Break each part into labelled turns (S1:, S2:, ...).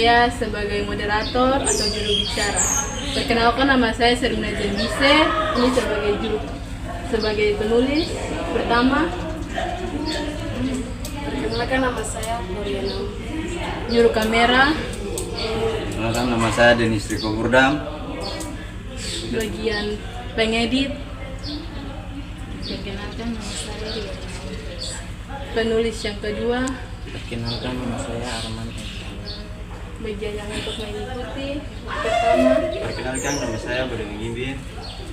S1: saya sebagai moderator atau juru bicara. Perkenalkan, nama saya Serina Jendise, ini sebagai penulis pertama.
S2: Perkenalkan, nama saya Gloriana.
S1: Juru kamera.
S3: Perkenalkan, nama saya Denis Riko Gurdam.
S1: Bagian pengedit.
S2: Perkenalkan, nama saya Ria.
S1: Penulis yang kedua.
S4: Perkenalkan, nama saya Arman.
S1: Bagian yang untuk mengikuti pertama.
S3: Perkenalkan, nama saya Bodong Gimbin.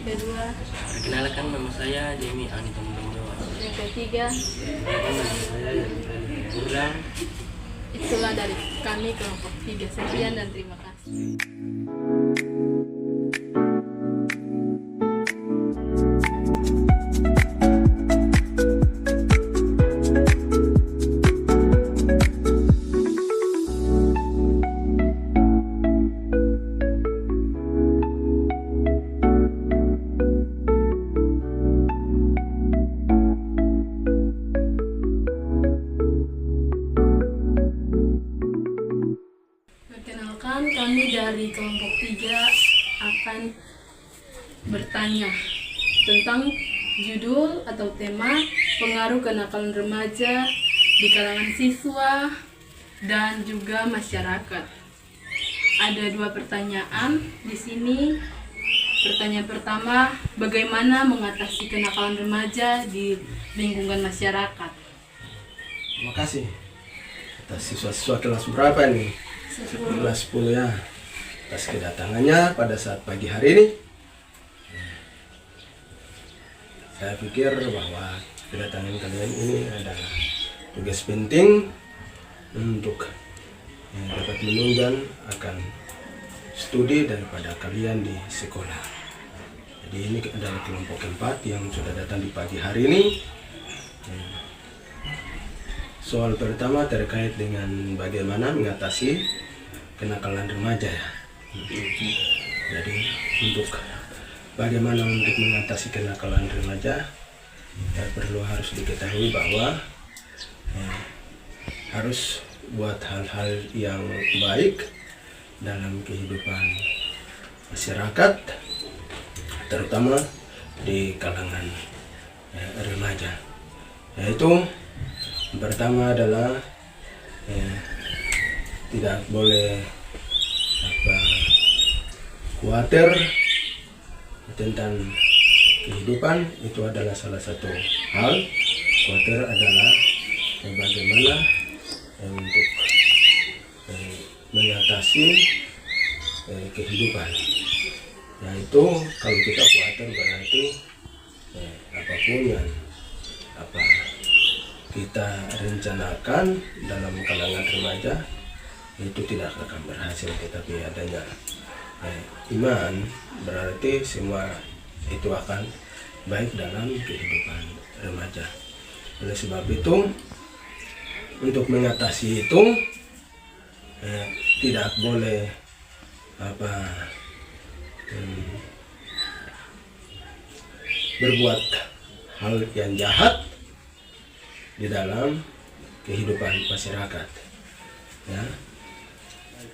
S1: Kedua.
S4: Perkenalkan, nama saya Demi Anita Mundowa.
S1: Yang ketiga.
S4: Perkenalkan, nama saya Yanni Gurdam.
S1: Itulah dari kami kelompok 3. Sekian dan terima kasih. Kami dari kelompok 3 akan bertanya tentang judul atau tema pengaruh kenakalan remaja di kalangan siswa dan juga masyarakat. Ada 2 pertanyaan di sini. Pertanyaan pertama, bagaimana mengatasi kenakalan remaja di lingkungan masyarakat?
S5: Terima kasih. Atas siswa-siswa kelas berapa nih? Kelas 10 ya. Atas kedatangannya pada saat pagi hari ini. Saya pikir bahwa kedatangan kalian ini adalah tugas penting untuk dapat menunjang akan studi daripada kalian di sekolah. Jadi ini adalah kelompok 4 yang sudah datang di pagi hari ini. Soal pertama terkait dengan bagaimana mengatasi kenakalan remaja ya. Jadi bagaimana untuk mengatasi kenakalan remaja, harus diketahui bahwa harus buat hal-hal yang baik dalam kehidupan masyarakat, terutama di kalangan remaja. Yaitu pertama adalah tidak boleh khawatir tentang kehidupan. Itu adalah salah satu hal. Khawatir adalah bagaimana untuk mengatasi kehidupan. Yaitu kalau kita khawatir berarti apapun yang kita rencanakan dalam kalangan remaja itu tidak akan berhasil. Tetapi adanya iman berarti semua itu akan baik dalam kehidupan remaja. Oleh sebab itu, untuk mengatasi itu tidak boleh berbuat hal yang jahat di dalam kehidupan masyarakat, ya,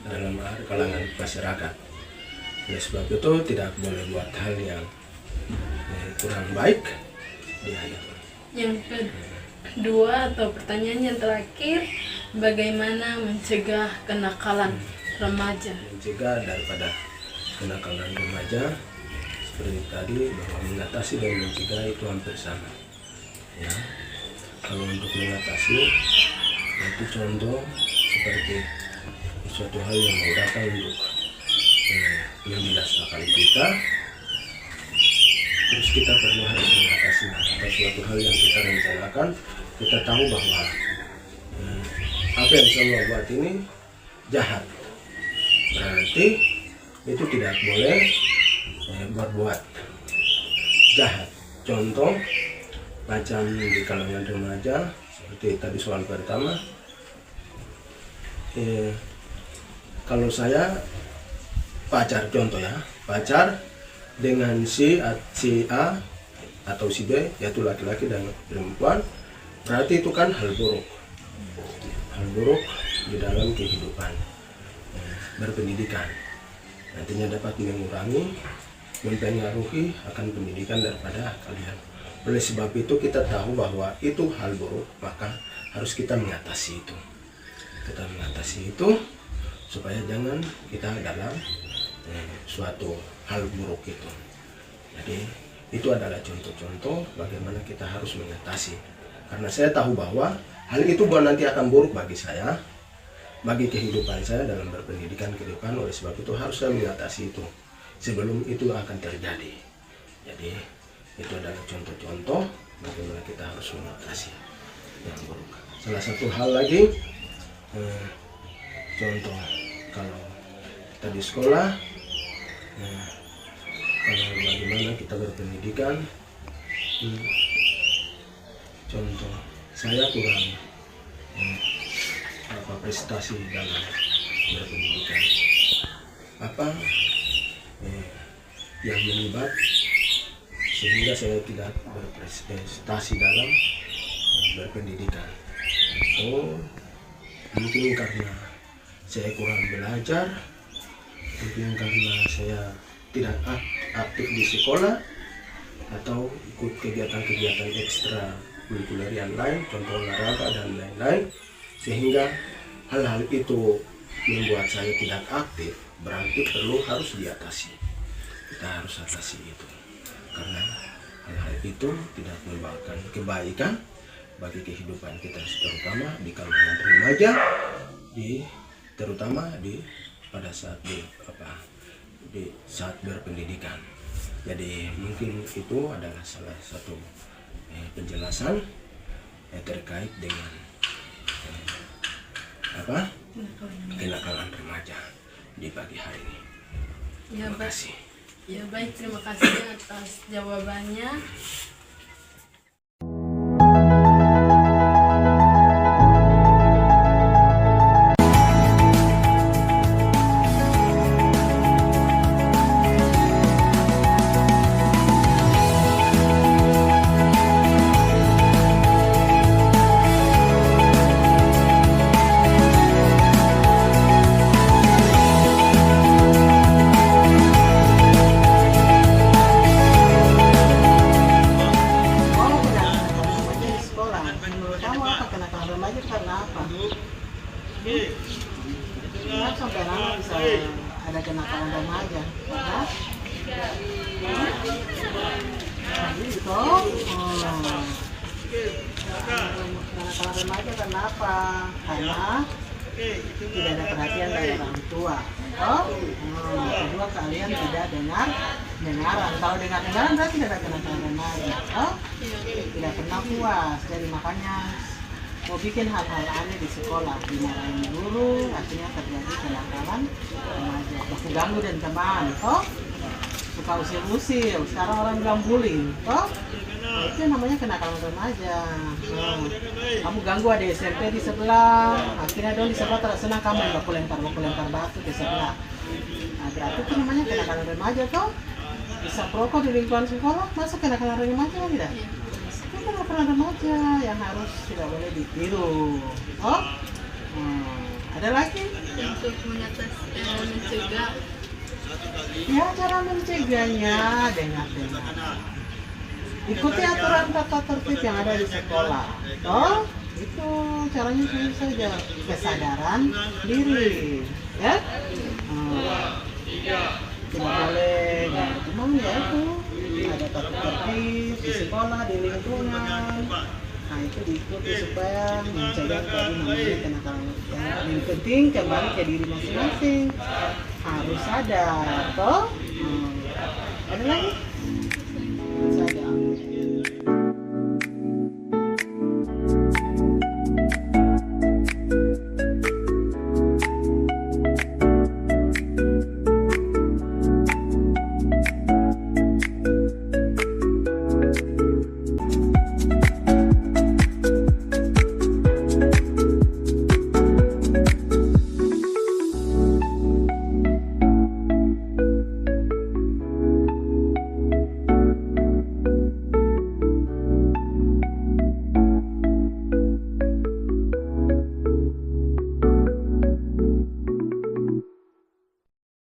S5: dalam kalangan masyarakat. Oleh sebab itu tidak boleh buat hal yang kurang baik di hadapan.
S1: Yang kedua atau pertanyaan yang terakhir, bagaimana mencegah kenakalan remaja?
S5: Mencegah daripada kenakalan remaja seperti tadi, bahwa mengatasi dan mencegah itu hampir sama, ya. Kalau untuk mengatasi itu contoh seperti suatu hal yang memudahkan untuk menjelaskan kita, terus kita perlu harus mengatasi atau suatu hal yang kita rencanakan. Kita tahu bahwa apa yang saya mau buat ini jahat, berarti itu tidak boleh berbuat jahat. Contoh macam di kalangan remaja seperti tadi soal pertama, kalau saya pacar, contoh ya, pacar dengan si A atau si B, yaitu laki-laki dan perempuan, berarti itu kan hal buruk di dalam kehidupan berpendidikan. Nantinya dapat mengurangi, mempengaruhi akan pendidikan daripada kalian. Oleh sebab itu kita tahu bahwa itu hal buruk, maka harus kita mengatasi itu. Kita mengatasi itu supaya jangan kita dalam suatu hal buruk itu. Jadi itu adalah contoh-contoh bagaimana kita harus mengatasi. Karena saya tahu bahwa hal itu nanti akan buruk bagi saya, bagi kehidupan saya dalam berpendidikan ke depan. Oleh sebab itu harus saya mengatasi itu sebelum itu akan terjadi. Jadi itu adalah contoh-contoh bagaimana kita harus mengatasi yang buruk. Salah satu hal lagi, contoh kalau kita di sekolah, kalau bagaimana kita berpendidikan, contoh saya kurang prestasi dalam berpendidikan, yang menyebab sehingga saya tidak berprestasi dalam berpendidikan. Mungkin karena saya kurang belajar, mungkin karena saya tidak aktif di sekolah atau ikut kegiatan-kegiatan ekstra kurikuler yang lain, contoh olahraga dan lain-lain, sehingga hal-hal itu membuat saya tidak aktif. Berarti harus diatasi. Kita harus atasi itu, karena hal-hal itu tidak membawakan kebaikan bagi kehidupan kita, terutama di kalangan remaja, terutama pada saat di saat berpendidikan. Jadi mungkin itu adalah salah satu penjelasan terkait dengan kenakalan remaja di pagi hari ini.
S1: Ya,
S5: Terima kasih.
S1: Ya baik, terima kasih atas jawabannya.
S6: Kenapa sampai lama bisa ada kenakalan remaja? Gitu. Kenakalan remaja kenapa? Karena tidak ada perhatian dari orang tua. Kedua, kalian tidak dengaran. Kalau dengaran berarti tidak ada kenakalan remaja. Tidak pernah puas. Jadi makanya mau bikin hal-hal aneh di sekolah, dimarahin guru, akhirnya terjadi kenakalan remaja. Baku ganggu dan teman, suka usil-usil, sekarang orang bilang bullying, itu namanya kenakalan remaja. Kamu ganggu ada SMP di sebelah, akhirnya dong di sebelah tidak senang kamu yang baku lempar batu di sebelah. Nah, berarti itu namanya kenakalan remaja, bisa perokok di lingkungan sekolah, masa kenakalan remaja tidak? Kenakalan remaja yang harus tidak boleh ditiru. Ada lagi?
S1: Untuk mencegah.
S6: Ya, cara mencegahnya dengar. Ikuti aturan tata tertib yang ada di sekolah. Itu caranya sama saja. Kesadaran diri, ya. Tidak boleh, cuma ya itu ada tata tertib di sekolah, di lingkungan. Nah itu diikuti supaya mencegah tadi namanya kenakalan. Yang penting kembali ke diri masing-masing, harus sadar, Ada lagi?